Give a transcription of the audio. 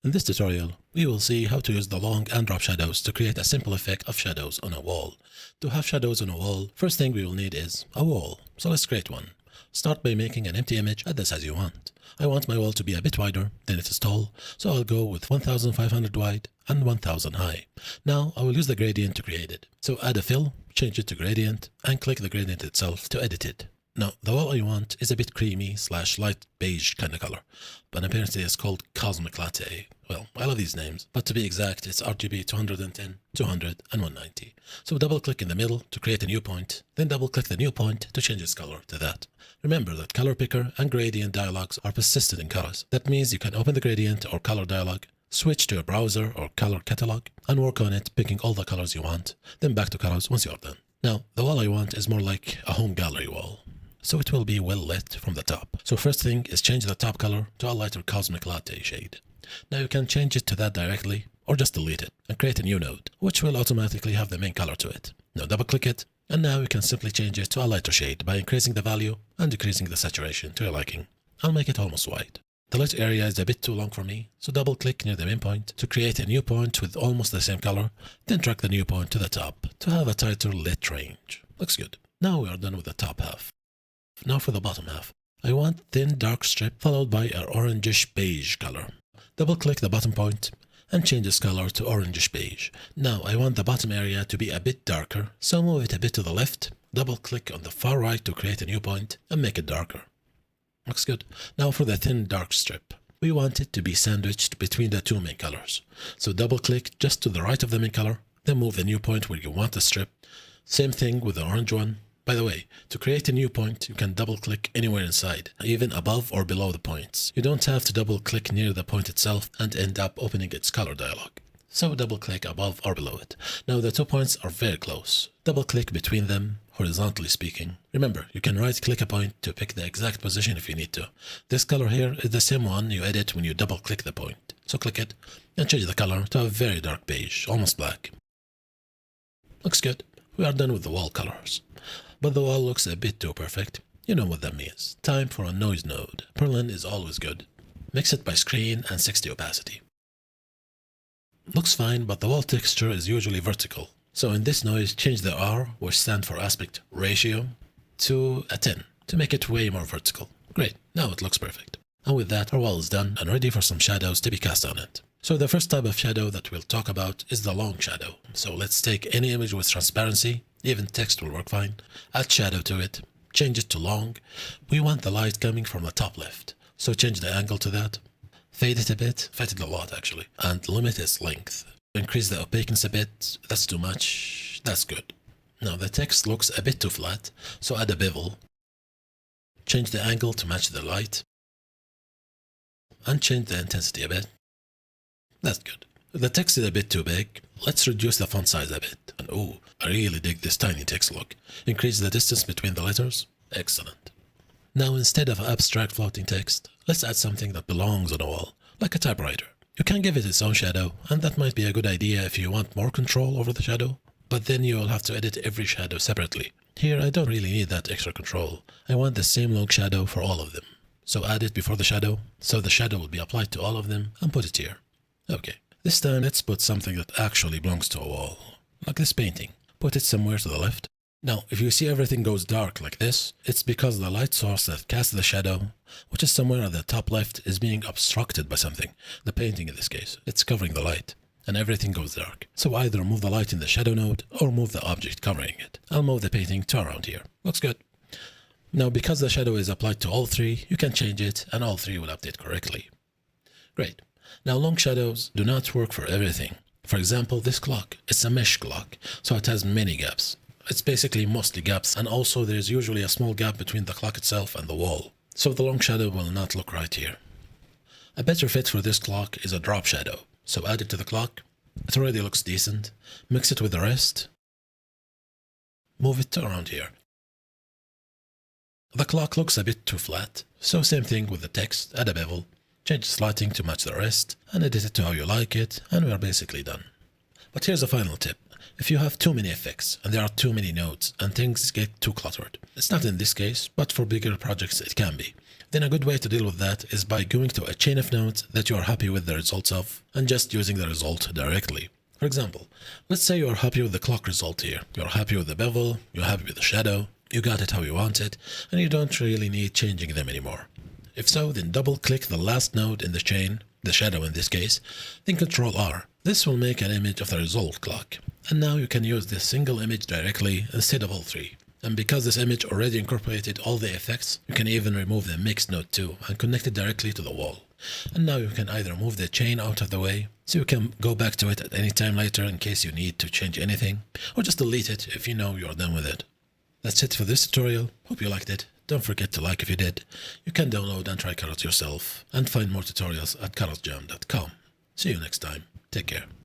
In this tutorial, we will see how to use the long and drop shadows to create a simple effect of shadows on a wall. To have shadows on a wall, first thing we will need is a wall. So let's create one. Start by making an empty image at the size you want. I want my wall to be a bit wider than it is tall, so I'll go with 1500 wide and 1000 high. Now I will use the gradient to create it. So add a fill, change it to gradient, and click the gradient itself to edit it. Now, the wall I want is a bit creamy / light beige kind of color, but apparently it's called Cosmic Latte. Well, I love these names, but to be exact, it's RGB 210, 200, and 190. So double click in the middle to create a new point, then double click the new point to change its color to that. Remember that color picker and gradient dialogues are persistent in colors. That means you can open the gradient or color dialog, switch to a browser or color catalog, and work on it, picking all the colors you want, then back to colors once you're done. Now, the wall I want is more like a home gallery wall, so it will be well lit from the top. So first thing is change the top color to a lighter Cosmic Latte shade. Now you can change it to that directly or just delete it and create a new node, which will automatically have the main color to it. Now double click it, and now you can simply change it to a lighter shade by increasing the value and decreasing the saturation to your liking. I'll make it almost white. The lit area is a bit too long for me, so double click near the main point to create a new point with almost the same color, then drag the new point to the top to have a tighter lit range. Looks good. Now we are done with the top half. Now for the bottom half. I want thin dark strip followed by an orangish beige color. Double click the bottom point and change its color to orangish beige. Now I want the bottom area to be a bit darker, so move it a bit to the left, double click on the far right to create a new point and make it darker. Looks good. Now for the thin dark strip. We want it to be sandwiched between the two main colors. So double click just to the right of the main color, then move the new point where you want the strip. Same thing with the orange one. By the way, to create a new point, you can double-click anywhere inside, even above or below the points. You don't have to double-click near the point itself and end up opening its color dialog. So double-click above or below it. Now the 2 points are very close. Double-click between them, horizontally speaking. Remember, you can right-click a point to pick the exact position if you need to. This color here is the same one you edit when you double-click the point. So click it and change the color to a very dark beige, almost black. Looks good. We are done with the wall colors. But the wall looks a bit too perfect. You know what that means. Time for a noise node. Perlin is always good. Mix it by screen and 60 opacity. Looks fine, but the wall texture is usually vertical. So in this noise, change the R, which stands for aspect ratio, to a 10 to make it way more vertical. Great, now it looks perfect. And with that, our wall is done and ready for some shadows to be cast on it. So the first type of shadow that we'll talk about is the long shadow. So let's take any image with transparency, even text will work fine, add shadow to it, change it to long. We want the light coming from the top left, so change the angle to that, fade it a bit, fade it a lot actually, and limit its length. Increase the opaqueness a bit, that's too much, that's good. Now the text looks a bit too flat, so add a bevel. Change the angle to match the light, and change the intensity a bit. That's good. The text is a bit too big. Let's reduce the font size a bit. And oh, I really dig this tiny text look. Increase the distance between the letters. Excellent. Now instead of abstract floating text, let's add something that belongs on a wall, like a typewriter. You can give it its own shadow, and that might be a good idea if you want more control over the shadow, but then you will have to edit every shadow separately. Here I don't really need that extra control. I want the same long shadow for all of them. So add it before the shadow, so the shadow will be applied to all of them, and put it here. Okay. This time let's put something that actually belongs to a wall, like this painting. Put it somewhere to the left. Now, if you see everything goes dark like this, it's because the light source that casts the shadow, which is somewhere at the top left, is being obstructed by something. The painting in this case. It's covering the light, and everything goes dark. So either move the light in the shadow node, or move the object covering it. I'll move the painting to around here. Looks good. Now, because the shadow is applied to all three, you can change it, and all three will update correctly. Great. Now long shadows do not work for everything. For example, this clock, it's a mesh clock, so it has many gaps. It's basically mostly gaps, and also there's usually a small gap between the clock itself and the wall. So the long shadow will not look right here. A better fit for this clock is a drop shadow. So add it to the clock. It already looks decent. Mix it with the rest. Move it to around here. The clock looks a bit too flat, so same thing with the text, add a bevel. Change the lighting to match the rest, and edit it to how you like it, and we are basically done. But here's a final tip. If you have too many effects, and there are too many nodes, and things get too cluttered, it's not in this case, but for bigger projects it can be. Then a good way to deal with that is by going to a chain of nodes that you are happy with the results of and just using the result directly. For example, let's say you're happy with the clock result here. You're happy with the bevel, you're happy with the shadow, you got it how you want it, and you don't really need changing them anymore. If so, then double click the last node in the chain, the shadow in this case, then Ctrl R. This will make an image of the result clock. And now you can use this single image directly instead of all three. And because this image already incorporated all the effects, you can even remove the mix node too and connect it directly to the wall. And now you can either move the chain out of the way, so you can go back to it at any time later in case you need to change anything, or just delete it if you know you're done with it. That's it for this tutorial. Hope you liked it. Don't forget to like if you did. You can download and try Carrot yourself, and find more tutorials at carrotjam.com. See you next time. Take care.